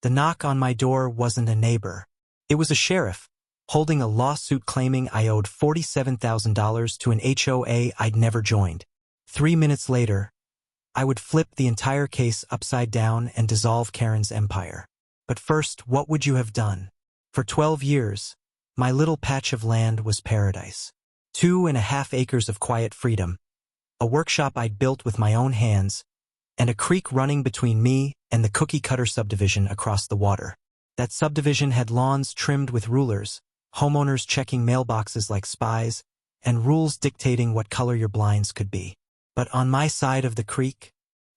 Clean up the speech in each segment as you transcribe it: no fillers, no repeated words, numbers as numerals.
The knock on my door wasn't a neighbor. It was a sheriff, holding a lawsuit claiming I owed $47,000 to an HOA I'd never joined. 3 minutes later, I would flip the entire case upside down and dissolve Karen's empire. But first, what would you have done? For 12 years, my little patch of land was paradise. 2.5 acres of quiet freedom, a workshop I'd built with my own hands, and a creek running between me and the cookie-cutter subdivision across the water. That subdivision had lawns trimmed with rulers, homeowners checking mailboxes like spies, and rules dictating what color your blinds could be. But on my side of the creek,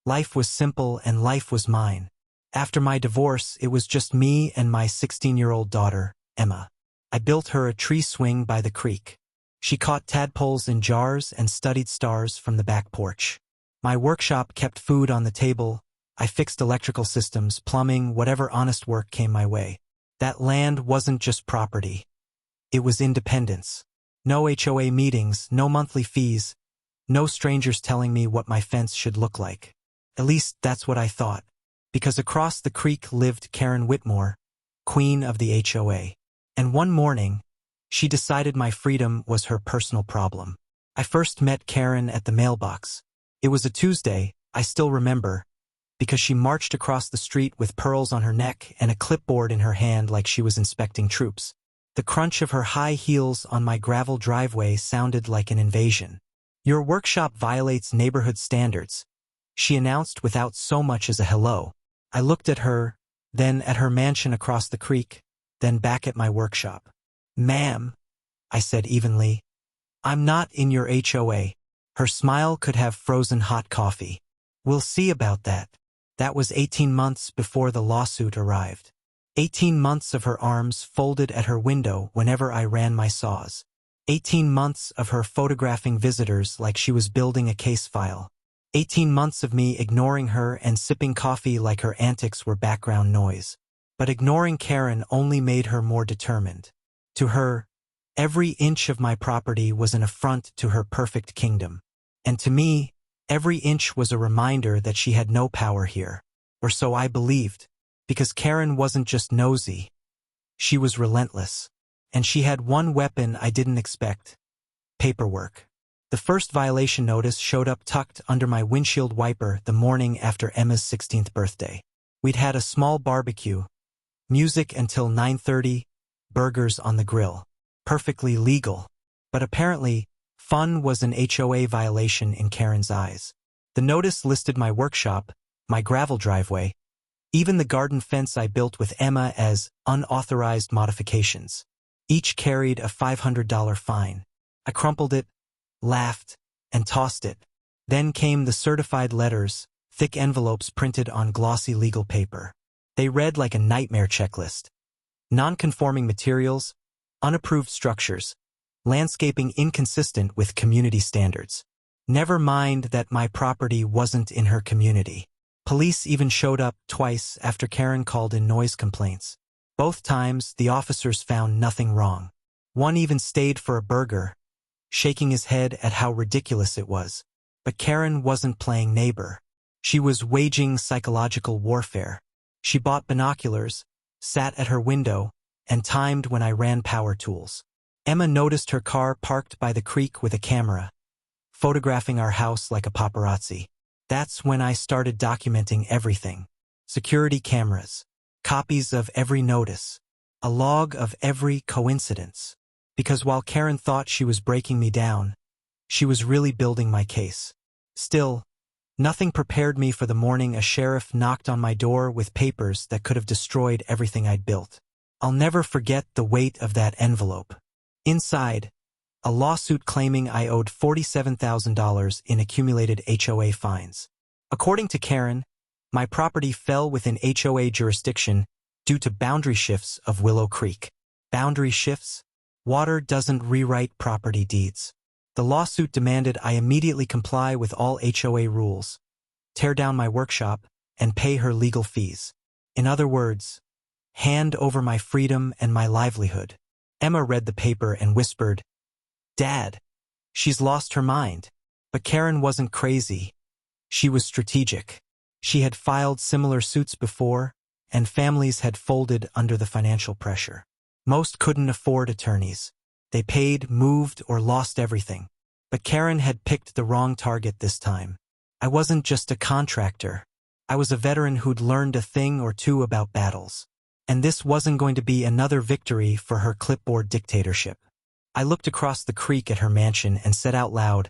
life was simple and life was mine. After my divorce, it was just me and my 16-year-old daughter, Emma. I built her a tree swing by the creek. She caught tadpoles in jars and studied stars from the back porch. My workshop kept food on the table. I fixed electrical systems, plumbing, whatever honest work came my way. That land wasn't just property. It was independence. No HOA meetings, no monthly fees, no strangers telling me what my fence should look like. At least that's what I thought. Because across the creek lived Karen Whitmore, queen of the HOA. And one morning, she decided my freedom was her personal problem. I first met Karen at the mailbox. It was a Tuesday, I still remember, because she marched across the street with pearls on her neck and a clipboard in her hand like she was inspecting troops. The crunch of her high heels on my gravel driveway sounded like an invasion. "Your workshop violates neighborhood standards," she announced without so much as a hello. I looked at her, then at her mansion across the creek, then back at my workshop. "Ma'am," I said evenly, "I'm not in your HOA." Her smile could have frozen hot coffee. "We'll see about that." That was 18 months before the lawsuit arrived. 18 months of her arms folded at her window whenever I ran my saws. 18 months of her photographing visitors like she was building a case file. 18 months of me ignoring her and sipping coffee like her antics were background noise. But ignoring Karen only made her more determined. To her, every inch of my property was an affront to her perfect kingdom. And to me, every inch was a reminder that she had no power here. Or so I believed. Because Karen wasn't just nosy. She was relentless. And she had one weapon I didn't expect. Paperwork. The first violation notice showed up tucked under my windshield wiper the morning after Emma's 16th birthday. We'd had a small barbecue. Music until 9:30, burgers on the grill. Perfectly legal. But apparently, fun was an HOA violation in Karen's eyes. The notice listed my workshop, my gravel driveway, even the garden fence I built with Emma as unauthorized modifications. Each carried a $500 fine. I crumpled it, laughed, and tossed it. Then came the certified letters, thick envelopes printed on glossy legal paper. They read like a nightmare checklist. Non-conforming materials, unapproved structures, landscaping inconsistent with community standards. Never mind that my property wasn't in her community. Police even showed up twice after Karen called in noise complaints. Both times, the officers found nothing wrong. One even stayed for a burger, shaking his head at how ridiculous it was. But Karen wasn't playing neighbor. She was waging psychological warfare. She bought binoculars, sat at her window, and timed when I ran power tools. Emma noticed her car parked by the creek with a camera, photographing our house like a paparazzi. That's when I started documenting everything. Security cameras, copies of every notice, a log of every coincidence. Because while Karen thought she was breaking me down, she was really building my case. Still, nothing prepared me for the morning a sheriff knocked on my door with papers that could have destroyed everything I'd built. I'll never forget the weight of that envelope. Inside, a lawsuit claiming I owed $47,000 in accumulated HOA fines. According to Karen, my property fell within HOA jurisdiction due to boundary shifts of Willow Creek. Boundary shifts? Water doesn't rewrite property deeds. The lawsuit demanded I immediately comply with all HOA rules, tear down my workshop, and pay her legal fees. In other words, hand over my freedom and my livelihood. Emma read the paper and whispered, "Dad, she's lost her mind." But Karen wasn't crazy. She was strategic. She had filed similar suits before, and families had folded under the financial pressure. Most couldn't afford attorneys. They paid, moved, or lost everything. But Karen had picked the wrong target this time. I wasn't just a contractor. I was a veteran who'd learned a thing or two about battles. And this wasn't going to be another victory for her clipboard dictatorship. I looked across the creek at her mansion and said out loud,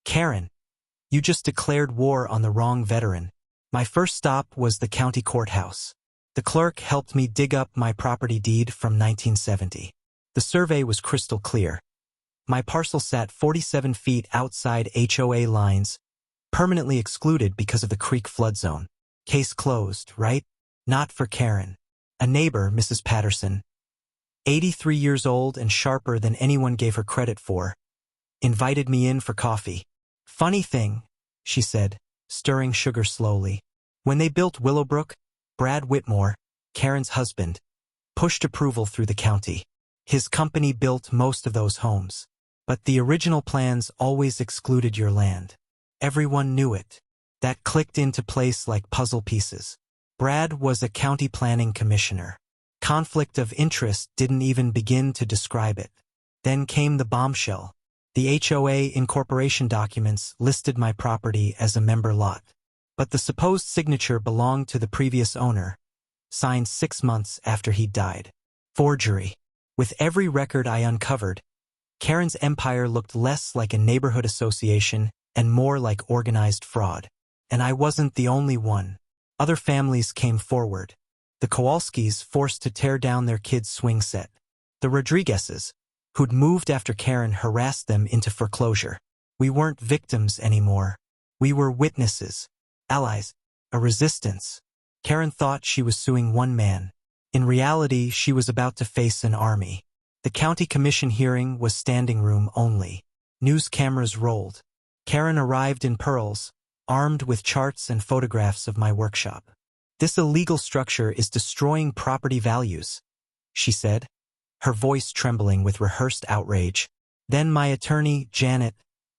"Karen, you just declared war on the wrong veteran." My first stop was the county courthouse. The clerk helped me dig up my property deed from 1970. The survey was crystal clear. My parcel sat 47 feet outside HOA lines, permanently excluded because of the creek flood zone. Case closed, right? Not for Karen. A neighbor, Mrs. Patterson, 83 years old and sharper than anyone gave her credit for, invited me in for coffee. "Funny thing," she said, stirring sugar slowly. "When they built Willowbrook, Brad Whitmore, Karen's husband, pushed approval through the county. His company built most of those homes. But the original plans always excluded your land. Everyone knew it. That clicked into place like puzzle pieces. Brad was a county planning commissioner. Conflict of interest didn't even begin to describe it. Then came the bombshell. The HOA incorporation documents listed my property as a member lot. But the supposed signature belonged to the previous owner, signed 6 months after he died. Forgery. With every record I uncovered, Karen's empire looked less like a neighborhood association and more like organized fraud. And I wasn't the only one. Other families came forward. The Kowalskis forced to tear down their kids' swing set. The Rodriguezes, who'd moved after Karen harassed them into foreclosure. We weren't victims anymore. We were witnesses, allies, a resistance. Karen thought she was suing one man. In reality, she was about to face an army. The county commission hearing was standing room only. News cameras rolled. Karen arrived in pearls, armed with charts and photographs of my workshop. "This illegal structure is destroying property values," she said, her voice trembling with rehearsed outrage. Then my attorney, Janet,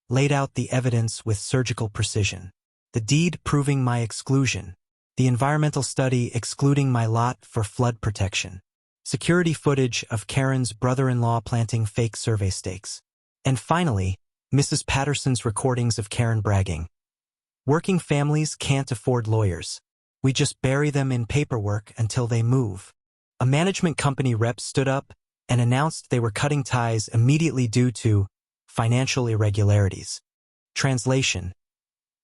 laid out the evidence with surgical precision. The deed proving my exclusion. The environmental study excluding my lot for flood protection. Security footage of Karen's brother-in-law planting fake survey stakes. And finally, Mrs. Patterson's recordings of Karen bragging. "Working families can't afford lawyers. We just bury them in paperwork until they move." A management company rep stood up and announced they were cutting ties immediately due to financial irregularities. Translation: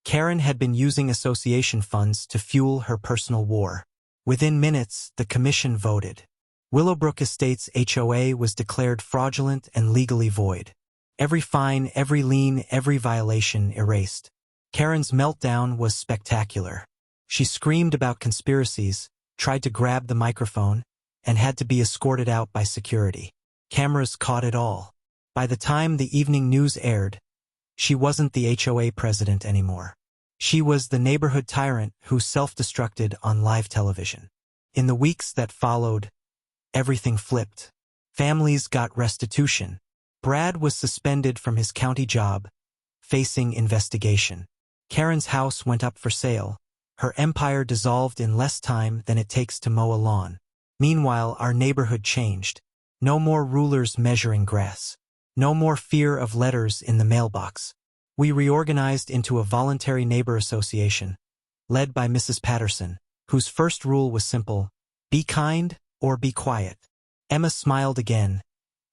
Karen had been using association funds to fuel her personal war. Within minutes, the commission voted. Willowbrook Estates HOA was declared fraudulent and legally void. Every fine, every lien, every violation erased. Karen's meltdown was spectacular. She screamed about conspiracies, tried to grab the microphone, and had to be escorted out by security. Cameras caught it all. By the time the evening news aired, she wasn't the HOA president anymore. She was the neighborhood tyrant who self-destructed on live television. In the weeks that followed, everything flipped. Families got restitution. Brad was suspended from his county job, facing investigation. Karen's house went up for sale. Her empire dissolved in less time than it takes to mow a lawn. Meanwhile, our neighborhood changed. No more rulers measuring grass. No more fear of letters in the mailbox. We reorganized into a voluntary neighbor association, led by Mrs. Patterson, whose first rule was simple: be kind or be quiet. Emma smiled again,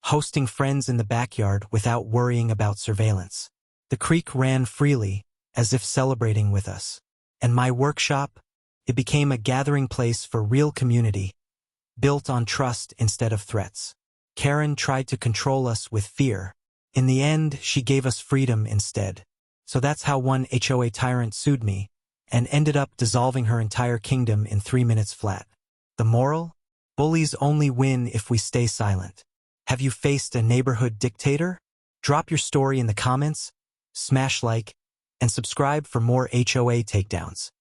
hosting friends in the backyard without worrying about surveillance. The creek ran freely, as if celebrating with us. And my workshop, it became a gathering place for real community, built on trust instead of threats. Karen tried to control us with fear. In the end, she gave us freedom instead. So that's how one HOA tyrant sued me, and ended up dissolving her entire kingdom in 3 minutes flat. The moral? Bullies only win if we stay silent. Have you faced a neighborhood dictator? Drop your story in the comments, smash like, and subscribe for more HOA takedowns.